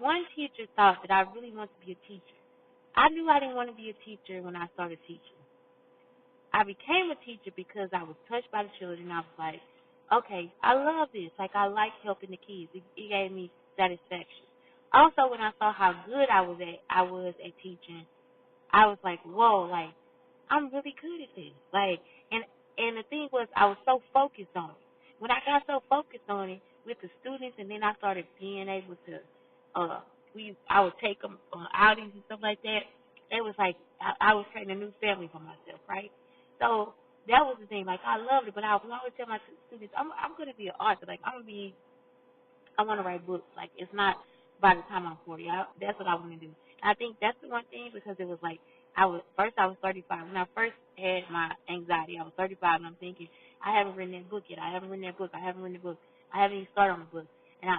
one teacher thought that I really wanted to be a teacher. I knew I didn't want to be a teacher when I started teaching. I became a teacher because I was touched by the children. I was like, okay, I love this. Like, I like helping the kids. It gave me satisfaction. Also, when I saw how good I was at teaching, I was like, whoa, like, I'm really good at this. Like, and the thing was, I was so focused on it. When I got so focused on it with the students, and then I started being able to, I would take them on outings and stuff like that. It was like I was creating a new family for myself, right? So that was the thing. Like, I loved it, but I would always tell my students, I'm going to be an author. Like, I want to write books. Like, it's not by the time I'm 40. That's what I want to do. And I think that's the one thing, because it was like I was 35. When I first had my anxiety, I was 35, and I'm thinking, I haven't written that book yet. I haven't written that book. I haven't written the book. I haven't even started on the book. And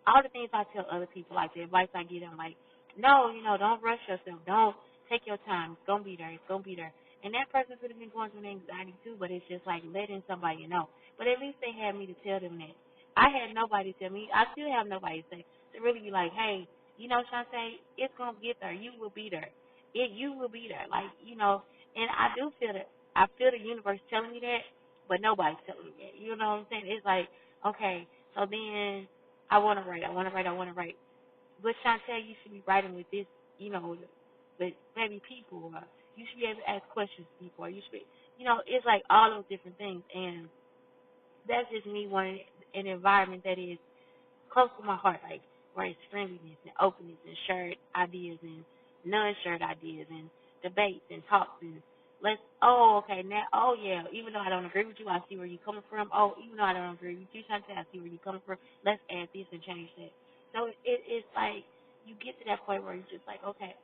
all the things I tell other people, like the advice I give them, like, no, don't rush yourself. Don't take your time. It's gonna be there. It's gonna be there. And that person could have been going through an anxiety too, but it's just like letting somebody know. But at least they had me to tell them that. I had nobody tell me. I still have nobody to really be like, hey, Shantae, it's gonna get there. You will be there. You will be there. Like, and I do feel that. I feel the universe telling me that, but nobody's telling me that. You know what I'm saying? It's like, okay, so then I want to write. I want to write. I want to write. But Shantae, you should be writing with this, with maybe people, or you should be able to ask questions to people, or you should be, it's like all those different things, and that's just me wanting an environment that is close to my heart, like where it's friendliness and openness and shared ideas and non-shared ideas and debates and talks and okay, now, oh yeah, even though I don't agree with you, I see where you're coming from. Oh, even though I don't agree with you, Shantae, I see where you're coming from. Let's add this and change that. So it's like you get to that point where you're just like, okay,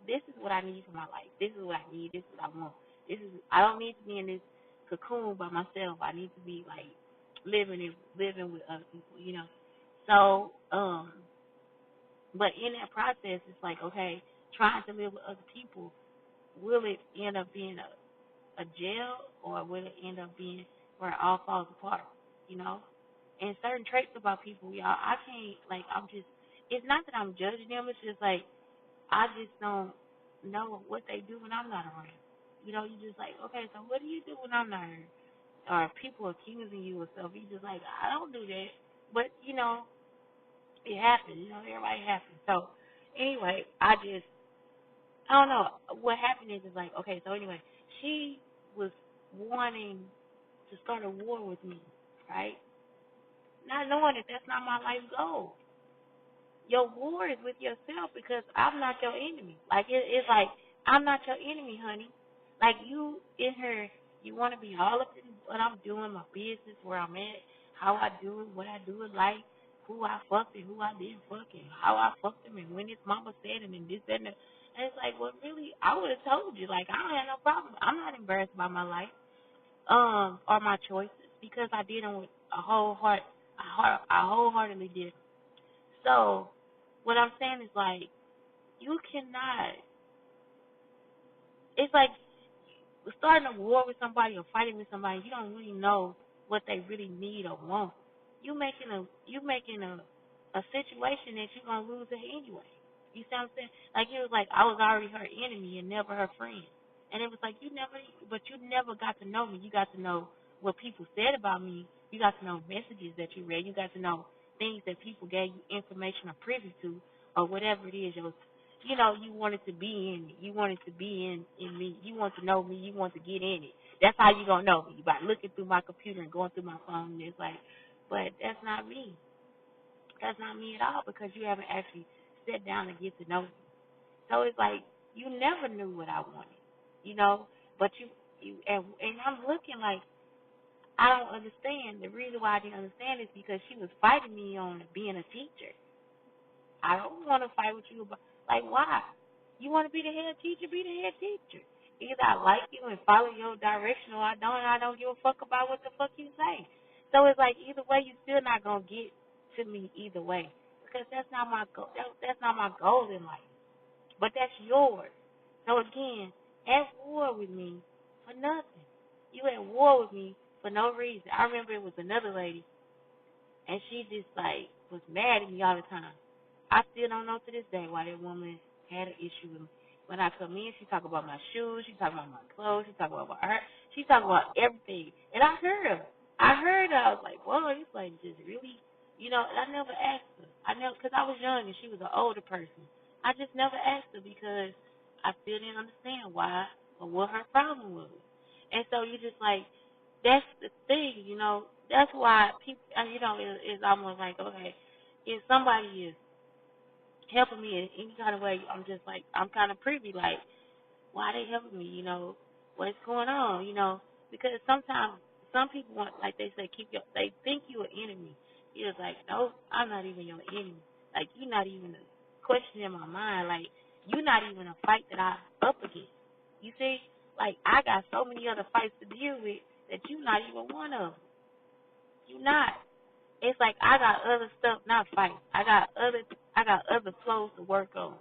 this is what I need for my life. This is what I need. This is what I want. I don't need to be in this cocoon by myself. I need to be like living with other people. So, but in that process, it's like, okay, trying to live with other people, will it end up being a jail, or will it end up being where it all falls apart? You know? And certain traits about people, y'all, I can't, like, it's not that I'm judging them, it's just like, I just don't know what they do when I'm not around. You just like, okay, so what do you do when I'm not here? Or people accusing you of stuff, you just like, I don't do that. But, it happens. Everybody happens. So, anyway, I don't know. What happened is like, okay, so anyway, she was wanting to start a war with me, right? Not knowing that that's not my life goal. Your war is with yourself, because I'm not your enemy. Like, it's like, I'm not your enemy, honey. Like, you in here, you want to be all up in what I'm doing, my business, where I'm at, how I do it, what I do in life, who I fucked and who I didn't fuck, and how I fucked them, and when his mama said it, and this, that, and that. And it's like, well, really, I would have told you. Like, I don't have no problem. I'm not embarrassed by my life, or my choices, because I did them with a whole heart. I wholeheartedly did. So, what I'm saying is, like, you cannot. It's like starting a war with somebody or fighting with somebody. You don't really know what they really need or want. You making a situation that you're gonna lose it anyway. You see what I'm saying? Like, it was like I was already her enemy and never her friend. And it was like you never got to know me. You got to know what people said about me. You got to know messages that you read. You got to know things that people gave you information or privy to, or whatever it is. You wanted to be in it. You wanted to be in me. You want to know me. You want to get in it. That's how you gonna know me, by looking through my computer and going through my phone. And it's like, but that's not me. That's not me at all, because you haven't actually sat down and get to know me. So it's like you never knew what I wanted, you know. But and I'm looking like I don't understand. The reason why I didn't understand is because she was fighting me on being a teacher. I don't want to fight with you about, like, why? You want to be the head teacher? Be the head teacher. Either I like you and follow your direction, or I don't. And I don't give a fuck about what the fuck you say. So it's like either way, you still not gonna get to me either way, because that's not my goal. That's not my goal in life. But that's yours. So again, at war with me for nothing. You at war with me for no reason. I remember it was another lady, and she just like was mad at me all the time. I still don't know to this day why that woman had an issue with me. When I come in, she talk about my shoes, she talk about my clothes, she talk about my art, she talk about everything. And I heard her. I was like, whoa, this lady just really, and I never asked her. Because I was young and she was an older person. I just never asked her because I still didn't understand why or what her problem was. And so you just like, that's the thing. That's why people, it's almost like, okay, if somebody is helping me in any kind of way, I'm just like, I'm kind of privy, like, why they helping me, what's going on, because sometimes some people want, like they say, they think you an enemy. You're just like, no, I'm not even your enemy. Like, you're not even a question in my mind. Like, you're not even a fight that I'm up against. You see? Like, I got so many other fights to deal with that you're not even one of them. You're not. It's like I got other stuff, not fight. I got other flows to work on.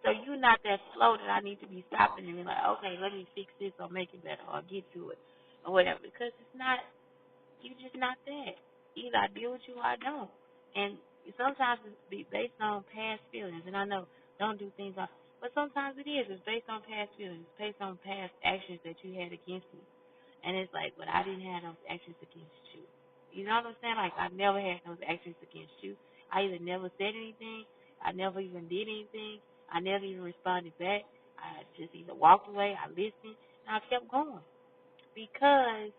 So you're not that flow that I need to be stopping and be like, okay, let me fix this or make it better or get to it or whatever. Because it's not, you just not that. Either I deal with you or I don't. And sometimes it's based on past feelings. And I know, don't do things like, but sometimes it is. It's based on past feelings. It's based on past actions that you had against me. And it's like, but I didn't have those actions against you. You know what I'm saying? Like, I never had those actions against you. I either never said anything, I never even did anything, I never even responded back. I just either walked away, I listened, and I kept going. Because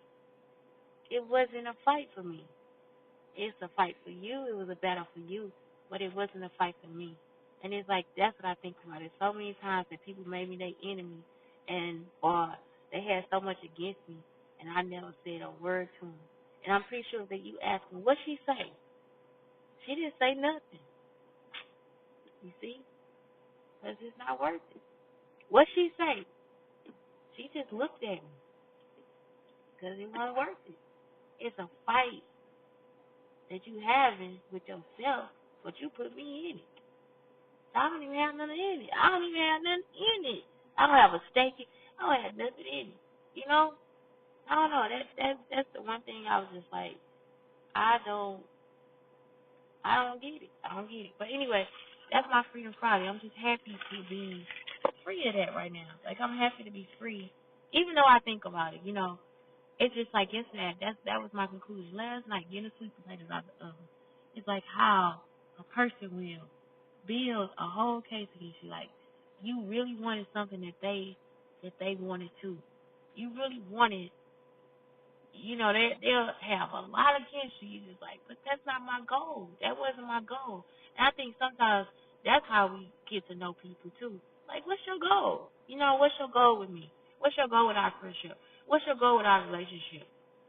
it wasn't a fight for me. It's a fight for you. It was a battle for you, but it wasn't a fight for me. And it's like, that's what I think about it. So many times that people made me their enemy, or they had so much against me, and I never said a word to them. And I'm pretty sure that you ask them, what she say? She didn't say nothing. You see? Because it's not worth it. What she say? She just looked at me because it wasn't worth it. It's a fight that you having with yourself, but you put me in it. I don't even have nothing in it. I don't even have nothing in it. I don't have a stake. I don't have nothing in it. You know? I don't know. That's the one thing I was just like, I don't get it. I don't get it. But anyway, that's my Freedom Friday. I'm just happy to be free of that right now. Like, I'm happy to be free, even though I think about it. It's just like yesterday. That was my conclusion last night. Getting the sweet potatoes out the oven. It's like how a person will build a whole case against you. Like, you really wanted something that they wanted too. You really wanted. They'll have a lot against you. You just like, but that's not my goal. That wasn't my goal. And I think sometimes that's how we get to know people too. Like, what's your goal? What's your goal with me? What's your goal with our friendship? What's your goal with our relationship?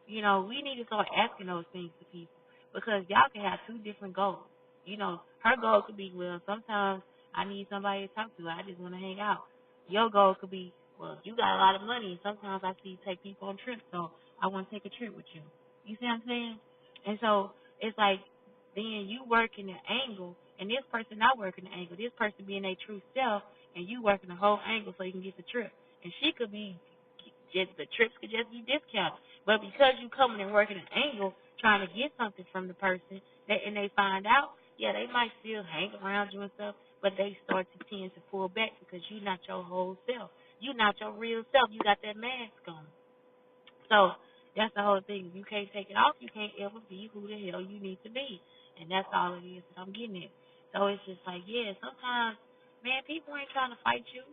We need to start asking those things to people because y'all can have two different goals. Her goal could be, well, sometimes I need somebody to talk to. I just want to hang out. Your goal could be, well, you got a lot of money. Sometimes I see you take people on trips, so I want to take a trip with you. You see what I'm saying? And so it's like then you working the angle, and this person not working the angle. This person being their true self, and you working the whole angle so you can get the trip. And she could be just the trips could just be discounted. But because you coming and working an angle, trying to get something from the person, and they find out, yeah, they might still hang around you and stuff, but they start to tend to pull back because you're not your whole self. You're not your real self. You got that mask on. So that's the whole thing. If you can't take it off, you can't ever be who the hell you need to be. And that's all it is that I'm getting at. So it's just like, yeah, sometimes, man, people ain't trying to fight you.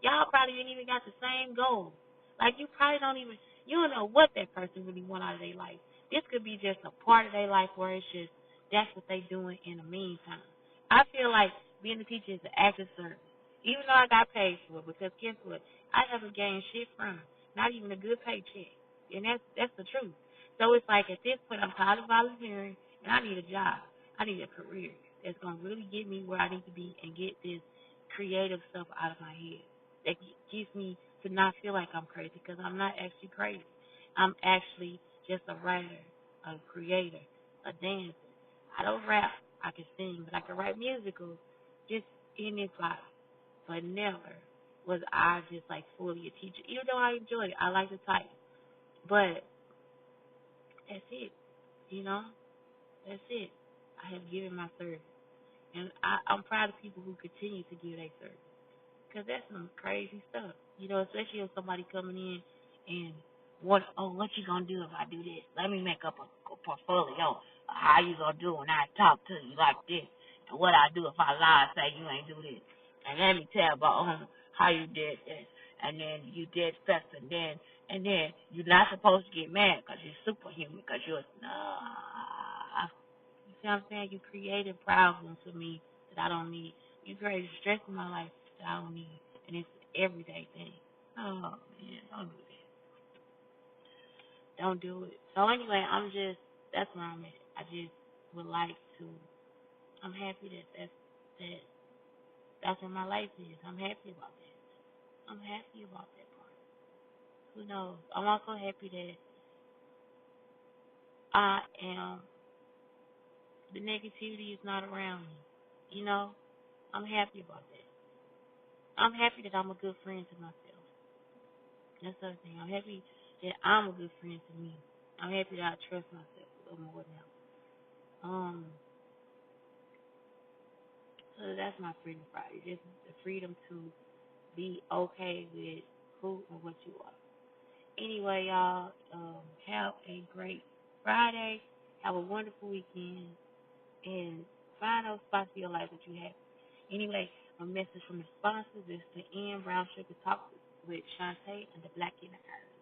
Y'all probably ain't even got the same goal. Like, you don't know what that person really want out of their life. This could be just a part of their life where it's just, that's what they doing in the meantime. I feel like being a teacher is an act of service. Even though I got paid for it, because guess what? I haven't gained shit from it. Not even a good paycheck. And that's the truth. So it's like at this point I'm tired of volunteering and I need a job. I need a career that's gonna really get me where I need to be and get this creative stuff out of my head. That gets me to not feel like I'm crazy because I'm not actually crazy. I'm actually just a writer, a creator, a dancer. I don't rap. I can sing, but I can write musicals just in this life. But never was I just like fully a teacher. Even though I enjoyed it, I like to type. But that's it. You know? That's it. I have given my service. And I'm proud of people who continue to give their service. Because that's some crazy stuff. Especially if somebody coming in and what you gonna do if I do this? Let me make up a portfolio of how you gonna do when I talk to you like this, and what I do if I lie and say you ain't do this, and let me tell about how you did this, and then you did stuff, and then you're not supposed to get mad because you're superhuman because you're nah. You see what I'm saying? You created problems for me that I don't need. You created stress in my life that I don't need, and it's an everyday thing. Oh man, don't do that. Don't do it. So anyway, that's where I'm at. I just would like to. I'm happy that that's where my life is. I'm happy about that. I'm happy about that part. Who knows? I'm also happy that I am. The negativity is not around me. You know, I'm happy about that. I'm happy that I'm a good friend to myself. That's the other thing. I'm happy that I'm a good friend to me. I'm happy that I trust myself a little more now. Um, so that's my Freedom Friday. Just the freedom to be okay with who and what you are. Anyway, y'all, have a great Friday. Have a wonderful weekend. And find those spots in your life that you have. Anyway, a message from the sponsors is the Brown Sugar Talk with Shantae and the Black in the Earth.